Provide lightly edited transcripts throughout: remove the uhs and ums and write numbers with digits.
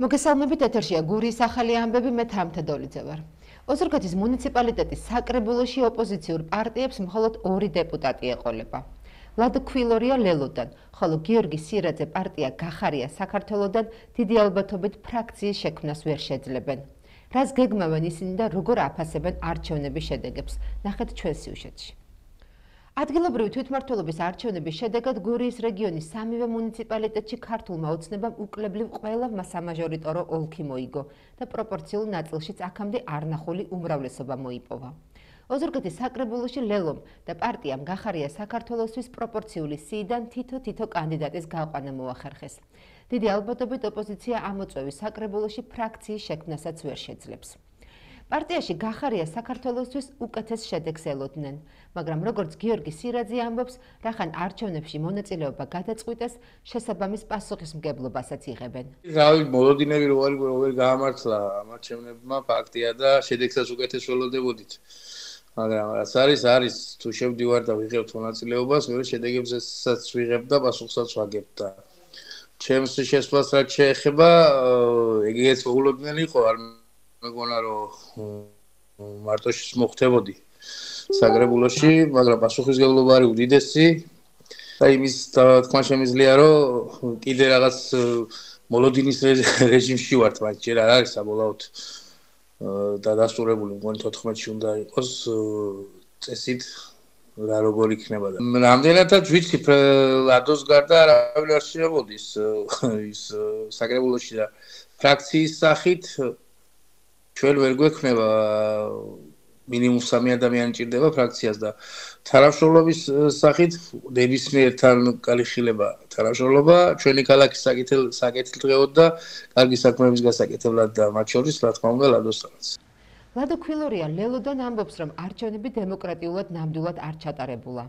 მოგესალმებით, ეთერშია გურიის ახალი ამბები, მე თამთა დოლიძე ვარ. ოზურგეთის მუნიციპალიტეტის საკრებულოში ოპოზიციურ პარტიებს მხოლოდ 2 დეპუტატი ეყოლება. ლადო ქვილორია ლელოდან, ხოლო გიორგი სირაძე პარტია გახარია საქართველოდან დიდი ალბათობით ფრაქციის შექმნას ვერ შეძლებენ. რას გეგმავენ ისინი და როგორ აფასებენ არჩევნების შედეგებს? ნახეთ ჩვენ სიუჟეტში. ადგილობრივი თვითმმართველობის არჩევნების შედეგად გურიის რეგიონის 3-ვე მუნიციპალიტეტში ქართულმა ოცნებამ უკლებლივ ყველა სამაჟორიტორო ოლქი მოიგო და პროპორციულ ნაწილშიც აქამდე არნახული უმრავლესობა მოიპოვა. ოზურგეთის საკრებულოში ლელომ და პარტიამ გახარია საქართველოსთვის პროპორციული სიიდან თითო კანდიდატის გაყვანა მოახერხეს. დიდი ალბათობით ოპოზიცია ამოწვევის საკრებულოში ფრაქციის შექმნასაც ვერ შეძლებს. პარტიაში გახარია საქართველოსთვის უკეთეს შედეგს ელოდნენ, მაგრამ როგორც გიორგი სირაძე ამბობს, რახან არჩევნებში მონაწილეობა გადაწყვიტეს, შესაბამის პასუხისმგებლობასაც იღებენ. რავი, მოლოდინები როგორ გაამართლა ამ არჩევნებმა, ფაქტია და შედეგსაც უკეთეს ველოდებოდით. მაგრამ რაც არის თუ შევდივარ და ვიღებთ მონაწილეობას, მე შედეგებსაც ვიღებ და პასუხსაც ვაგებ და ჩემს შესვლას რაც შეეხება, ეგეც მოულოდნელი იყო, არ მეგონა რომ მარტოშიც მოხდებოდი საკრებულოში, მაგრამ პასუხისმგებლობა არის უდიდესი და იმის თქმა შემიძლია რომ კიდე რაღაც მოლოდინის რეჟიმში ვართ, მაგრამ ჯერ არ არის საბოლოოდ დადასტურებული, მგონი 14-ში უნდა იყოს წესით რა როგორ იქნება და რამდენადაც ვიცი ლადოს გარდა არავინ არ შეებოდის ის საკრებულოში და ფრაქციის სახით ჩვენ ვერ გვექნება მინიმუმ 3 ადამიანი ჭირდება ფრაქციას და თანამშრომლობის სახით ნებისმიერთან კალიხილება თანამშრომლობა ჩვენი ქალაქის საკეთილდღეოდ და კარგი საქმეების გასაკეთებლად და მათ შორის რა თქმა უნდა ლადოსთანაც. ლადო ქვილორია ლელოდან ამბობს, რომ არჩევნები დემოკრატიულად ნამდვილად არ ჩატარებულა.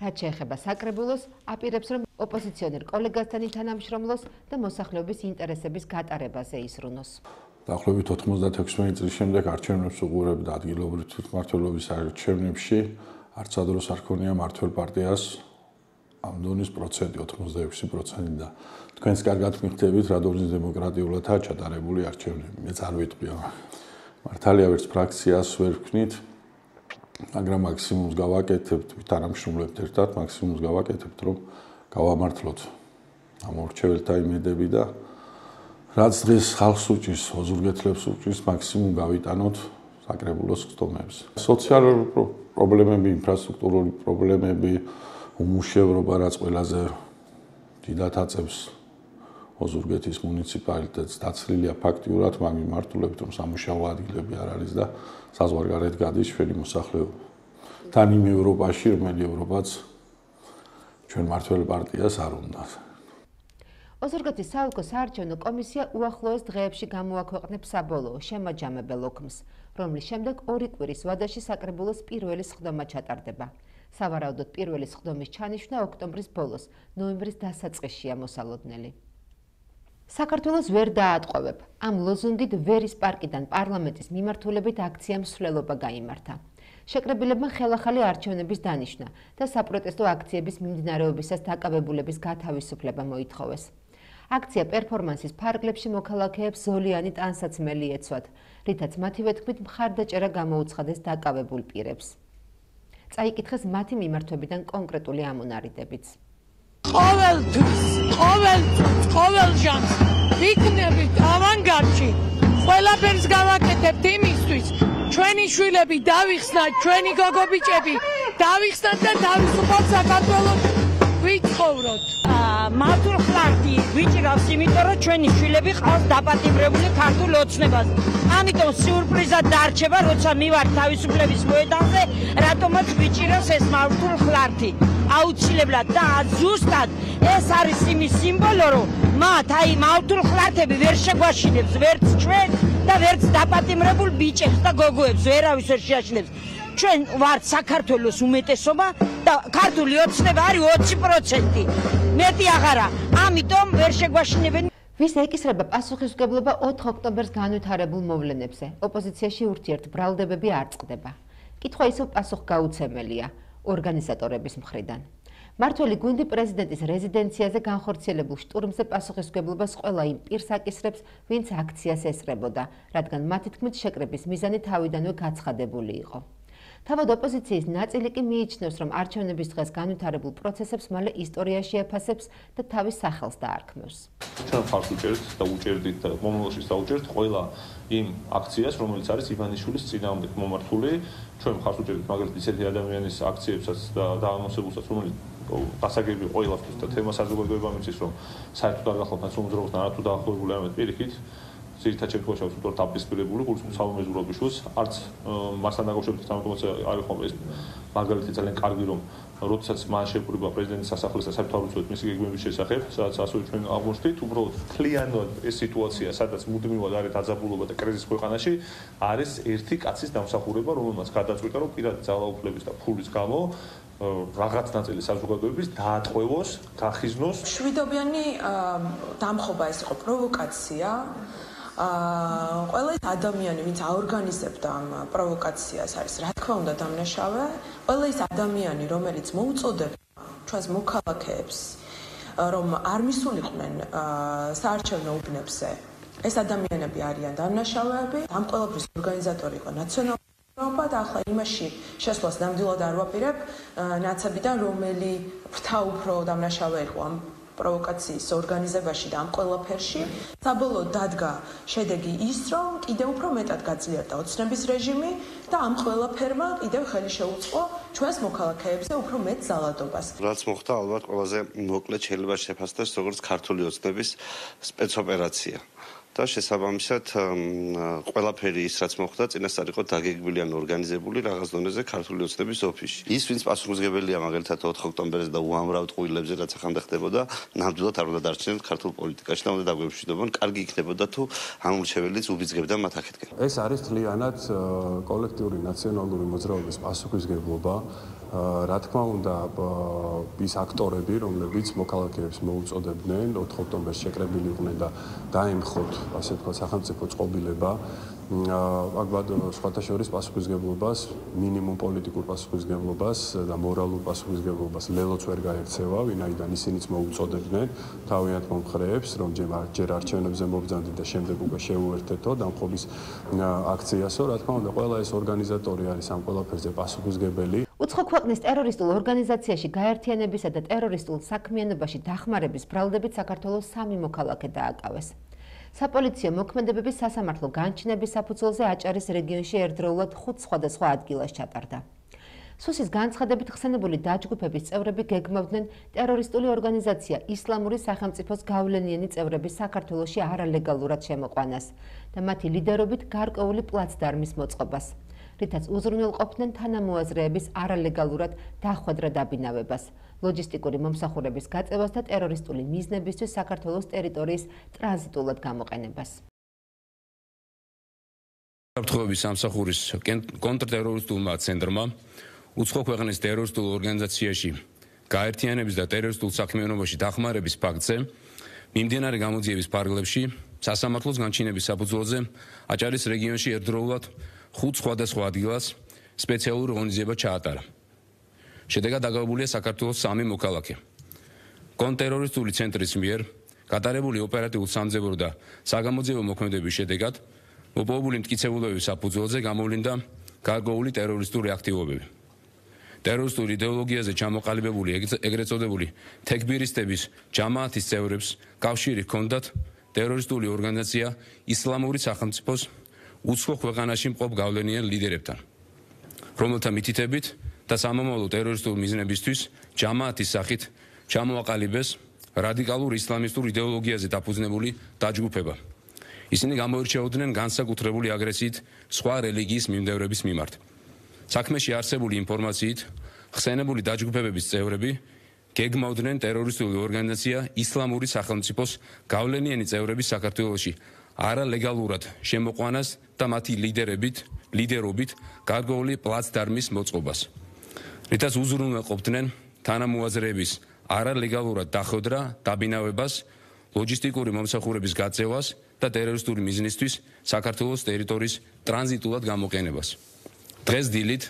რაც შეეხება საკრებულოს, აპირებს, რომ ოპოზიციონერ კოლეგასთან თანამშრომლოს და მოსახლეობის ინტერესების გატარებაზე ისრუნოს. დაახლოებით 96 წლის შემდეგ არჩევნებს უყურებ და ადგილობრივი თვითმმართველობის არჩევნებში არც ადროს არ ქონია მართველ პარტიას ამ დონის პროცენტი 86% და თქვენს კარგად მიხდებით, რა დონის დემოკრატიულადაა ჩატარებული არჩევნები. მეც არ ვიტყვი. მართალია ვერც ფრაქციას ვერ ვქნით, მაგრამ მაქსიმუმს გავაკეთებთ, თანამშრომლებთ ერთად, მაქსიმუმს გავაკეთებთ, რომ გავამართლოთ ამ ორჩეველთა იმედები და რაც დღეს ხალხს უჭირს, ოზურგეთლებს უჭირს, მაქსიმუმ გავიტანოთ საკრებულოს ხდომებს. სოციალური პრობლემები, ინფრასტრუქტურული პრობლემები, უმუშევრობა, რაც ყველაზე დიდად აწევს ოზურგეთის მუნიციპალიტეტს, დაცლილია ფაქტიურად, მაგ მიმართულებით, რომ სამუშაო ადგილები არ არის და საზღვარგარეთ გადის ჩვენი მოსახლეობა. თან იმ ევროპაში, რომელი ევროპაც ჩვენ მართველ პარტიას არ უნდა. ოზურგეთის საოლქო საარჩევნო კომისია უახლოეს დღეებში გამოაქვეყნებს საბოლოო შემაჯამებელ ოქმს, რომლის შემდეგ 2 კვირის ვადაში საკრებულოს პირველი სხდომა ჩატარდება. სავარაუდოდ პირველი სხდომის ჩანიშვნა ოქტომბრის ბოლოს, ნოემბრის დასაწყისშია მოსალოდნელი. საქართველოს ვერ დაატყვევებ. ამ ლოზუნგით ვერის პარკიდან პარლამენტის მიმართულებით აქცია მსვლელობა გაიმართა. შეკრებილებმა ხელახალი არჩევნების დანიშვნა და საპროტესტო აქციების მიმდინარეობისას დაკავებულების გათავისუფლება მოითხოვეს. აქცია პერფორმანსის ფარგლებში მოქალაქეებს ზოლიანი ტანსაცმელი ეცვათ, რითაც მათივე თქმით მხარდაჭერა გამოუცხადეს დაკავებულ პირებს. წაიკითხეს მათი მიმართვებიდან კონკრეტული ამონარიდებიც. ყოველ ჟამს ვიქნებით ავანგარდში, ყველაფერს გავაკეთებთ იმისთვის, ჩვენი შვილები დავიხსნათ, ჩვენი გოგობიჭები დავიხსნათ და თავისუფალ საქართველოს ვიცხოვროთ. მართულ ხლარტი ვიჭირავს, იმიტომ რომ ჩვენი შვილები ყავს დაპატიმრებული ქართულ ოცნებას. ამიტომ სიურპრიზად დარჩება, როცა მივარ თავისუფლების მოედანზე, რატომაც ვიჭირავს ეს მართულ ხლარტი. აუცილებლად და ზუსტად ეს არის იმის სიმბოლო, რომ მათ აი მართულ ხლარტები ვერ შეგვაშინებს ვერც ჩვენ და ვერც დაპატიმრებულ ბიჭებს და გოგოებს ვერავის ვერ შეაშინებს. ჩვენ ვართ საქართველოს უმეტესობა და ქართული ოცნება არის 20%. მეტი აღარა. ამიტომ ვერ შეგვაშინებენ. ვის ეკისრება პასუხისმგებლობა 4 ოქტომბერს განვითარებულ მოვლენებზე? ოპოზიციაში ურთიერთბრალდებები არ წყდება. კითხვა ისევ პასუხგაუცემელია ორგანიზატორების მხრიდან. მართველი გუნდი პრეზიდენტის რეზიდენციაზე განხორციელებულ შტურმზე პასუხისმგებლობას ყველა იმ პირს აკისრებს, ვინც აქციას ესწრებოდა, რადგან მათი თქმით შეკრების მიზანი თავიდანვე გაცხადებული იყო. თავად ოპოზიციის ნაწილი კი მიიჩნევს, რომ არჩევნების დღეს განვითარებულ პროცესებს მალე ისტორიაში ეფასებს და თავის სახელს დაარქმევს. ჩვენ ხარს უჭერთ და უჭერდით და მომავალში საუჭერთ ყველა იმ აქციას, რომელიც არის ივანიშვილის წინააღმდეგ მომართული. ჩვენ ხარს უჭერთ მაგალითად ისეთი ადამიანის აქციებსაც და დაანონსებულსაც, რომელიც გასაგები ყველასთვის და თემა საზოგადოებამ იცის, რომ საერთოდ არ გახლავთ უმძრაობასთან არათუ დაახლოებული ამეთ პირიქით. ძირითადად შემთხვევაში ვთქვათ აპლისკირებული გულწრფელ სამომეზურობის შულს, არც მასთან დაკავშირებით თამამთამასე არ იყო ეს მაგალითი ძალიან კარგი, რომ როდესაც მან შეფურება პრეზიდენტის სასახლეს და საერთოდ უწევთ მისი გეგმების შესახებ, სადაც ასევე ჩვენ აღმოჩნდით, უბრალოდ მთლიანად ეს სიტუაცია, სადაც მუდმივად არის დაძაბულობა და კრიზისი ქვეყანაში, არის ერთი კაცის დამსახურება, რომელმაც გადაწყვიტა, რომ პირადი ძალაუფლების და ფულის გამო რაღაც ნაწილი საზოგადოების დაატყვევოს, გახიზნოს. შვიდობიანი დამხობა ეს იყო პროვოკაცია. ყველა ეს ადამიანი, ვინც აორგანიზებდა ამ პროვოკაციას, არის რა თქმა უნდა დამნაშავე. ყველა ეს ადამიანი, რომელიც მოუწოდებდა ჩვენს მოქალაქეებს, რომ არ მისულიყვნენ საარჩევნო უბნებზე, ეს ადამიანები არიან დამნაშავეები. ამ ყველაფრის ორგანიზატორი იყო ნაციონალური და ახლა იმაში შესვლას ნამდვილად არ ვაპირებ ნაცებიდან, რომელი ღვთაუფრო დამნაშავე იყო ამ პროვოკაციის ორგანიზებაში და ამ ყველაფერში. საბოლოოდ დადგა შედეგი ის, რომ კიდევ უფრო მეტად გაძლიერდა ოცნების რეჟიმი და ამ ყველაფერმა კიდევ ხელი შეუწყო ჩვენს მოქალაქეებზე უფრო მეტ ძალადობას. რაც მოხდა, ალბათ ყველაზე მოკლედ შეიძლება შეფასდეს როგორც ქართული ოცნების სპეცოპერაცია. და შესაბამისად ყველაფერი ის რაც მოხდა წინასწარ იყო დაგეგმილი ან ორგანიზებული რაღაც დონეზე ქართული ოცნების ოფისში. ის ვინც პასუხისმგებელია მაგალითად 4 ოქტომბერზე და უამრავ ტყუილებზე რაც ახამდე ხდებოდა, ნამდვილად არ უნდა დარჩენილ ქართულ პოლიტიკაში და უნდა დაგვემშვიდობონ, კარგი იქნებოდა თუ ამურჩეველიც უბიძგებდა მათ აქეთკენ. ეს არის მთლიანად კოლექტიური ნაციონალური მოძრაობის პასუხისმგებლობა. რა თქმა უნდა, ის აქტორები, რომლებიც მოქალაქეებს მოუწოდებდნენ 4 ოქტომბერს შეკრებილი იყვნენ და დაემხოთ, ასე ვთქვათ, სახელმწიფო წყობილება, ალბათ სხვათა შორის პასუხისმგებლობას, მინიმუმ პოლიტიკურ პასუხისმგებლობას და მორალურ პასუხისმგებლობას ლელოც ვერ გაექცევა, ვინაიდან ისინიც მოუწოდებდნენ თავიანთ მომხრეებს, რომ ჯერ არჩევნებზე მობრძანდით და შემდეგ უკვე შეუერთეთო დამხობის აქციასო. რა თქმა უნდა, ყველა ეს ორგანიზატორი არის ამ ყველაფერზე პასუხისმგებელი. უცხო ქვეყნის ტერორისტულ ორგანიზაციაში გაერთიანებისა და ტერორისტულ საქმიანობაში დახმარების ბრალდებით საქართველოს 3 მოქალაქე დააკავეს. საპოლიციო მოქმედებები სასამართლო განჩინების საფუძველზე აჭარის რეგიონში ერთდროულად 5 სხვადასხვა ადგილას ჩატარდა. სუსის განცხადებით ხსენებული დაჯგუფების წევრები გეგმავდნენ ტერორისტული ორგანიზაცია ისლამური სახელმწიფოს გავლენიანი წევრების საქართველოში არალეგალურად შემოყვანას და მათი ლიდერობით გარკვეული პლაცდარმის მოწყობას. რითაც უზრუნველყოფდნენ თანამოაზრეების არალეგალურად დახვედრა დაბინავებას, ლოჯისტიკური მომსახურების გაწევას და ტერორისტული მიზნებისთვის საქართველოს ტერიტორიის ტრანზიტულად გამოყენებას. უსაფრთხოების სამსახურის კონტრტერორისტულმა ცენტრმა უცხო ქვეყნის ტერორისტულ ორგანიზაციაში გაერთიანების და ტერორისტულ საქმიანობაში დახმარების ფაქტზე მიმდინარე გამოძიების ფარგლებში სასამართლოს განჩინების საფუძველზე აჭარის რეგიონში ერთდროულად 5 სხვადასხვა ადგილას სპეციალური ღონისძიება ჩაატარა. შედეგად დაგავებულია საქართველოს 3 მოქალაქე. კონტრტერორისტული ცენტრის მიერ გატარებული ოპერატიულ სამძებრო და საგამოძიებო მოქმედების შედეგად მოპოვებული მტკიცებულებების საფუძველზე გამოვლინდა გარკვეული ტერორისტული აქტივობები. ტერორისტული იდეოლოგიაზე ჩამოყალიბებული ეგრეთ წოდებული თექბირისტების ჯამაათის წევრებს კავშირი ჰქონდათ ტერორისტული ორგანიზაცია ისლამური სახელმწიფოს უცხო ქვეყანაში მყოფ გავლენიან ლიდერებთან, რომელთა მითითებით და სამომავლო ტერორისტულ მიზნებისთვის ჯამაათის სახით ჩამოაყალიბეს რადიკალურ ისლამისტურ იდეოლოგიაზე დაფუძნებული დაჯგუფება. ისინი გამოირჩეოდნენ განსაკუთრებული აგრესიით სხვა რელიგიის მიმდევრების მიმართ. საქმეში არსებული ინფორმაციით ხსენებული დაჯგუფებების წევრები გეგმავდნენ ტერორისტული ორგანიზაცია ისლამური სახელმწიფოს გავლენიანი წევრების საქართველოში არალეგალურად შემოყვანას და მათი ლიდერობით გარკვეული პლაცდარმის მოწყობას. რითაც უზრუნველყოფდნენ თანამოაზრეების არალეგალურად დახვედრა, დაბინავებას, ლოჯისტიკური მომსახურების გაწევას და ტერორისტული მიზნისთვის საქართველოს ტერიტორიის ტრანზიტულად გამოყენებას. დღეს დილით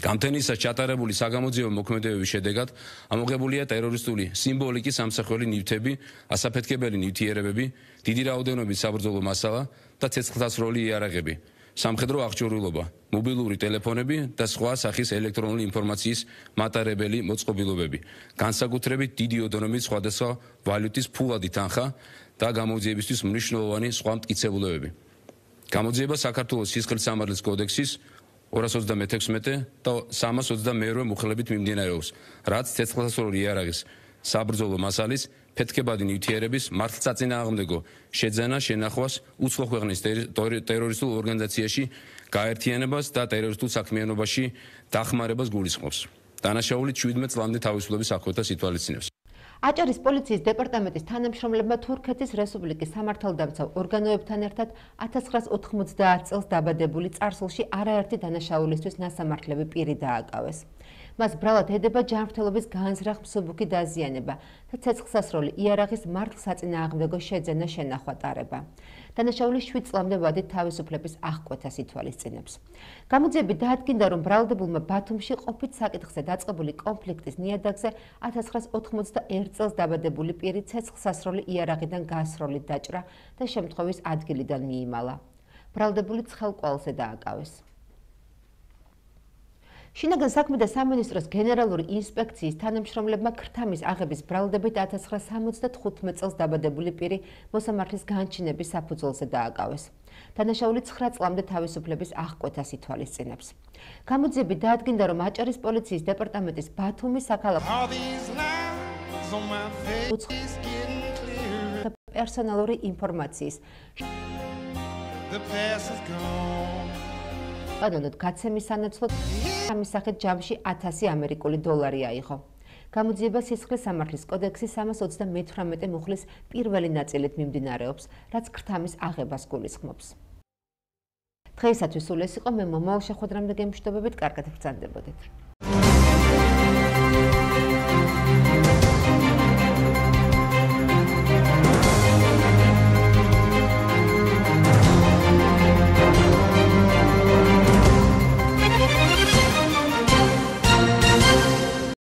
გამთენისას ჩატარებული საგამოძიებო მოქმედებების შედეგად ამოღებულია ტერორისტული სიმბოლიკის ამსახველი ნივთები, ასაფეთქებელი ნივთიერებები, დიდი რაოდენობით საბრძოლო მასალა და ცეცხლსასროლი იარაღები, სამხედრო აღჭურვილობა, მობილური ტელეფონები და სხვა სახის ელექტრონული ინფორმაციის მატარებელი მოწყობილობები, განსაკუთრებით დიდი ოდენობით სხვადასხვა ვალუტის ფულადი თანხა და გამოძიებისთვის მნიშვნელოვანი სხვა მტკიცებულებები. გამოძიება საქართველოს სისხლისამართლის კოდექსის 226 და 322 მუხლებით მიმდინარეობს, რაც ცეცხლსასროლი იარაღის, საბრძოლო მასალის, ფეთქებადი ნივთიერების მართლსაწინააღმდეგო შეძენა შენახვას უცხო ქვეყნის ტერორისტულ ორგანიზაციაში გაერთიანებას და ტერორისტულ საქმიანობაში დახმარებას გულისხმობს. დანაშაული 17 წლამდე თავისუფლების აღკვეთას ითვალისწინებს. აჭარის პოლიციის დეპარტამენტის თანამშრომლებმა თურქეთის რესპუბლიკის სამართალდამცავ ორგანოებთან ერთად 1990 წელს დაბადებული წარსულში არაერთი დანაშაულისთვის ნასამართლები პირი დააკავეს. მას ბრალად ედება ჯანმრთელობის განზრახ მსუბუქი დაზიანება და ცეცხლსასროლი იარაღის მართლსაწინააღმდეგო შეძენა შენახვა ტარება. დანაშაული 7 წლამდე ვადით თავისუფლების აღკვეთას ითვალისწინებს. გამოძიებით დაადგინდა, რომ ბრალდებულმა ბათუმში ყოფით საკითხზე დაწყებული კონფლიქტის ნიადაგზე 1991 წელს დაბადებული პირი ცეცხლსასროლი იარაღიდან გასროლით დაჭრა და შემთხვევის ადგილიდან მიიმალა. ბრალდებული ცხელყვალზე დააკავეს. შინაგან საქმეთა სამინისტროს გენერალური ინსპექციის თანამშრომლებმა ქრთამის აღების ბრალდებით 1975 წელს დაბადებული პირი მოსამართლის განჩინების საფუძველზე დააკავეს. დანაშაული 9 წლამდე თავისუფლების აღკვეთას ითვალისწინებს. გამოძიებით დაადგინდა, რომ აჭარის პოლიციის დეპარტამენტის ბათუმის საქალაქო პერსონალური ინფორმაციის კანონად გაცემის სანაცვლოდ ამის სახით ჯამში 1000 ამერიკული დოლარი აიღო. გამოძიება სისხლისამართლის კოდექსის 328 მუხლის პირველი ნაწილით მიმდინარეობს, რაც ქრთამის აღებას გულისხმობს. დღეისათვის სულ ეს იყო, მე მომავალ შეხვედრამდე გემშვიდობებით, კარგად ბრძანდებოდეთ.